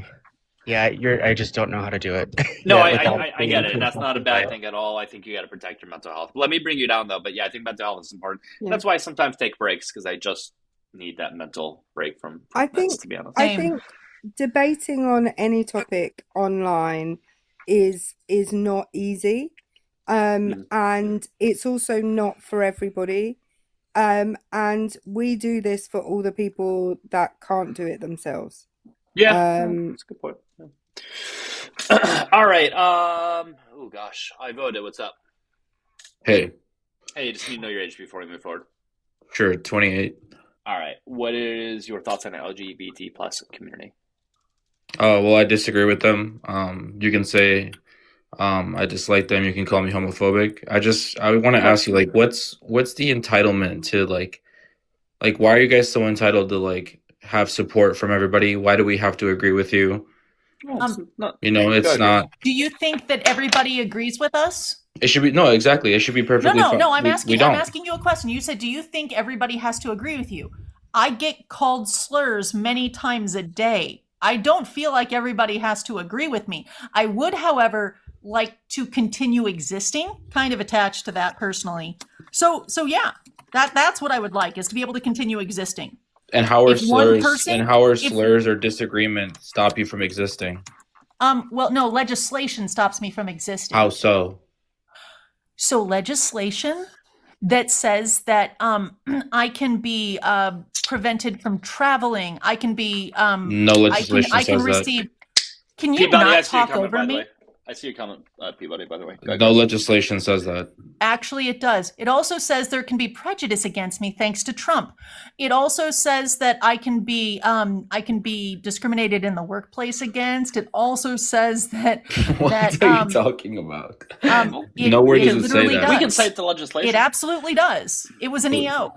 Yeah, I just don't know how to do it. No, yet I without I being get it, too and that's not a bad affected thing at all. I think you got to protect your mental health. Let me bring you down, though. But yeah, I think mental health is important. Yeah. That's why I sometimes take breaks, because I just need that mental break from I this, think to be honest. I think debating on any topic online is not easy, and it's also not for everybody. And we do this for all the people that can't do it themselves. Yeah, that's a good point. Yeah. All right. Oh gosh, I voted. What's up? Hey, Hey, just need to know your age before we move forward. sure, 28. All right. What is your thoughts on the LGBT plus community? Well, I disagree with them. You can say I dislike them. You can call me homophobic. I want to ask you, what's the entitlement to why are you guys so entitled to have support from everybody? Why do we have to agree with you? It's not. Do you think that everybody agrees with us? It should be no, exactly. It should be perfectly fine. No. I'm We asking don't. you a question. You said, do you think everybody has to agree with you? I get called slurs many times a day. I don't feel like everybody has to agree with me. I would, however, like to continue existing, kind of attached to that personally. So yeah, that's what I would like, is to be able to continue existing. And how are slurs or disagreement stop you from existing? Well, no, legislation stops me from existing. How so? So legislation that says that I can be prevented from traveling. I can be no legislation I can says receive. that. Can you not talk over me? I see your comment, Peabody, by the way. No legislation says that. Actually, it does. It also says there can be prejudice against me thanks to Trump. It also says that I can be discriminated in the workplace against. It also says that what are you talking about? Nowhere does it say that. We can cite the legislation. It absolutely does. It was an EO.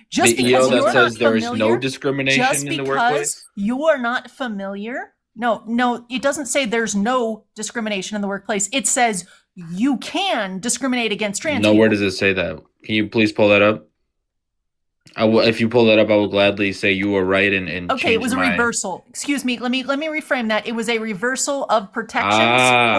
Just the because EO you're that says not there is familiar, no discrimination in the workplace? Just because you are not familiar. No, it doesn't say there's no discrimination in the workplace. It says you can discriminate against trans people. Nowhere does it say that. Can you please pull that up? If you pull that up, I will gladly say you were right and Okay, it was a change my. reversal. Excuse me. Let me reframe that. It was a reversal of protections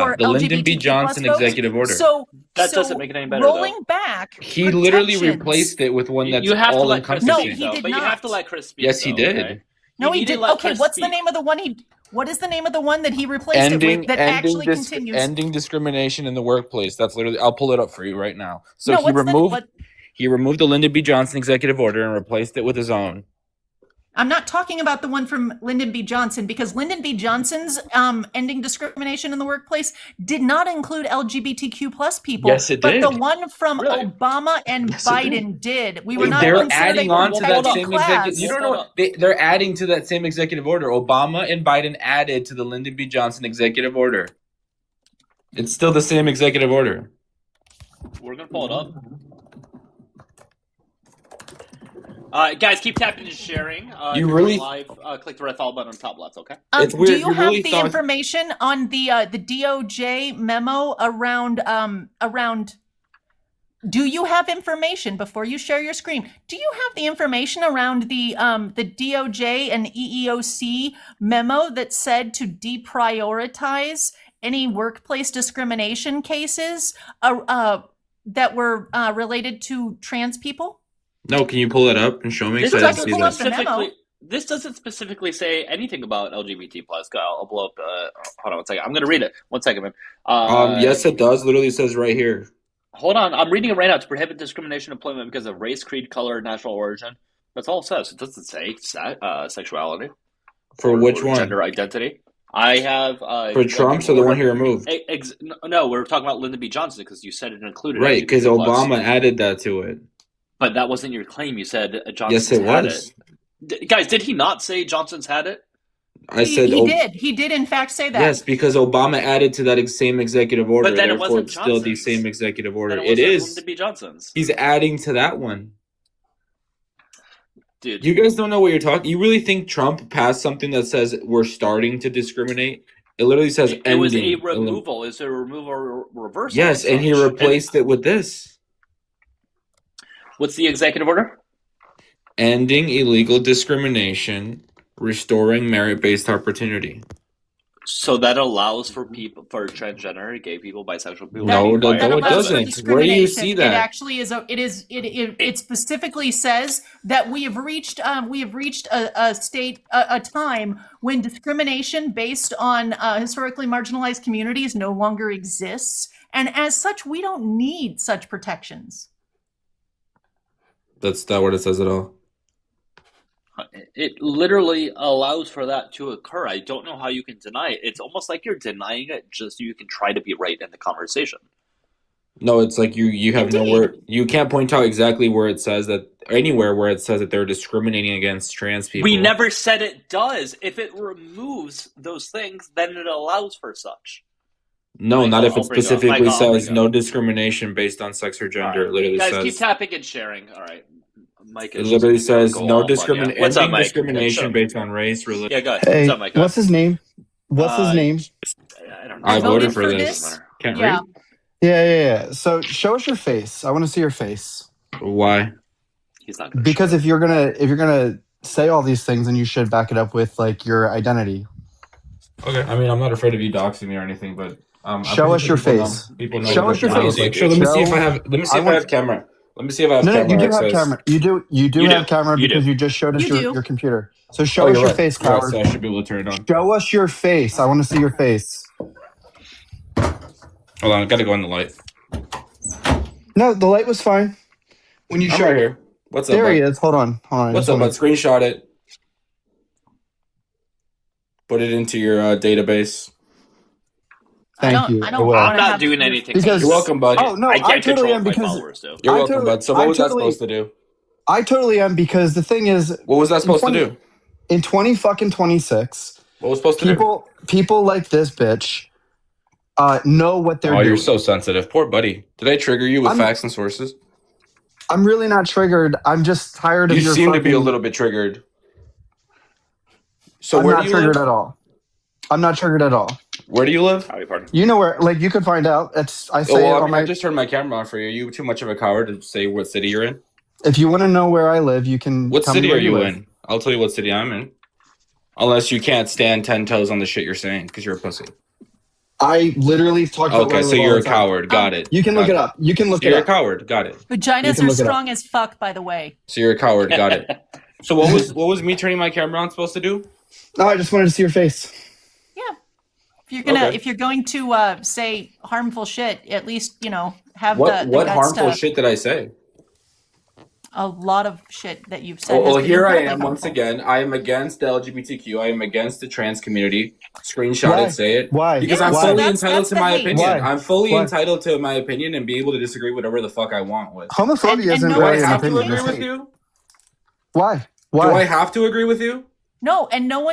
for The Lyndon B. LGBTQ+ Johnson folks. executive order. So That so doesn't make it any better, rolling though. back, He literally protections- replaced it with one that's You have to all let Chris encompassing. speak, No, he though. did But you have to not. let Chris speak. Yes, he though, did. Okay? No, You he need to did. let Okay, Chris what's the speak. name of the one he? What is the name of the one that he replaced it with that actually continues? Ending discrimination in the workplace. That's literally. I'll pull it up for you right now. So No, he what's the- removed. what- He removed the Lyndon B. Johnson executive order and replaced it with his own. I'm not talking about the one from Lyndon B. Johnson, because Lyndon B. Johnson's ending discrimination in the workplace did not include LGBTQ+ people. Yes, it but did. the one from Really? Obama and Yes, it did. Biden did. We were not They're considered adding a on to that protected same class. executive. You don't know. They're adding to that same executive order. Obama and Biden added to the Lyndon B. Johnson executive order. It's still the same executive order. We're gonna pull it up. Guys, keep tapping and sharing. You if you're really- live? Click the red follow button on the top left. Okay. It's weird. Do you You have really the thought- information on the DOJ memo around around? Do you have information before you share your screen? Do you have the information around the DOJ and EEOC memo that said to deprioritize any workplace discrimination cases that were related to trans people? No, can you pull it up and show me? This 'Cause I didn't doesn't see pull up that. the memo. this doesn't specifically say anything about LGBT plus. I'll blow up. Hold on one second. I'm gonna read it. 1 second, man. Yes, it does. Literally says right here. Hold on. I'm reading it right now. To prohibit discrimination in employment because of race, creed, color, national origin. That's all it says. It doesn't say sexuality. For which one? Gender identity. I have For Trump's or the one he removed? No, we're talking about Lyndon B. Johnson because you said it included Right, because LGBT+. Obama added that to it. But that wasn't your claim. You said Johnson's Yes, it had was. it. Guys, did he not say Johnson's had it? I said He did in fact say that. Yes, because Obama added to that same executive order. But then it therefore, wasn't it's still the Johnson's. same executive order. Then It wasn't is. Lyndon B. Johnson's. He's adding to that one. Dude, You guys don't know what you're talking. You really think Trump passed something that says we're starting to discriminate? It literally says it was a ending. removal. Is it a removal or reversal? Yes, and he replaced it with this. What's the executive order? Ending illegal discrimination, restoring merit-based opportunity. So that allows for people, for transgender, gay people, bisexual people. No, to be no, fired. it doesn't. Where do you see that? It actually is. It specifically says that we have reached a state, a time when discrimination based on historically marginalized communities no longer exists, and as such, we don't need such protections. That's not what it says at all. It literally allows for that to occur. I don't know how you can deny it. It's almost like you're denying it just so you can try to be right in the conversation. No, it's like you have nowhere. You can't point out exactly where it says that, anywhere where it says that they're discriminating against trans people. We never said it does. If it removes those things, then it allows for such. No, not if it specifically says I'll no discrimination based on sex or gender. It literally Guys, says. keep tapping and sharing. All right. Mike It is literally just gonna says go no off on you. discrimination. What's up, Ending Mike? discrimination Good based on race, religion. Yeah, go ahead. Hey, What's up, Mike? what's his name? What's his name? I don't know. I voted for this. Can't read. Yeah. So show us your face. I want to see your face. Why? He's not because if you're gonna say all these things, then you should back it up with like your identity. Okay. I mean, I'm not afraid of you doxing me or anything, but I'm show pretty us sure your people face. Know, people know show us your face. Like, let me see if I have. Let me see if I have camera. Let me see if I have no, camera. you do access. have camera. You do have camera because you just showed us your computer. So show us your face, coward. So I should be able to turn it on. Show us your face. I want to see your face. Hold on, I gotta go on the light. No, the light was fine. When you showed right here. What's up? There he bud? is. Hold on. What's up? Let's screenshot it. Put it into your database. Thank you. I'm not doing anything. Because you're welcome, bud. Oh no, I I can't totally control am my because followers, though. You're welcome, bud. So what was that supposed to do? I totally am because the thing is, what was that supposed to do? In 2026, what was supposed to do? People like this bitch know what they're doing. Oh, you're so sensitive. Poor buddy. Did I trigger you with facts and sources? I'm really not triggered. I'm just tired of your. You seem to be a little bit triggered. So I'm where not do you triggered live? at all. I'm not triggered at all. Where do you live? You know where? Like you could find out. I say it on I just turned my camera on for you. Are you too much of a coward to say what city you're in? If you want to know where I live, you can. What tell me city where are you live. in? I'll tell you what city I'm in. Unless you can't stand 10 toes on the shit you're saying because you're a pussy. I literally talk about where I Okay, so live all you're the a time. coward. Got it. You can look it up. You can look So it you're a up. coward. Got it. You Vaginas can are look it up. strong as fuck, by the way. So you're a coward. Got it. So what was me turning my camera on supposed to do? No, I just wanted to see your face. If you're going to say harmful shit, at least have What the guts harmful to, shit did I say? a lot of shit that you've said. Well, has been here I incredibly am once harmful. again. I am against the LGBTQ. I am against the trans community. Screenshot Why? it, say it. Why? Because Yeah, I'm so fully that's entitled to the my hate. opinion. Why? I'm fully Why? entitled to my opinion and be able to disagree with whatever the fuck I want with. Homophobia And isn't no Do I really an have to opinion. agree It's with hate. you? Why? Do I Why? have to agree with you? No, and no one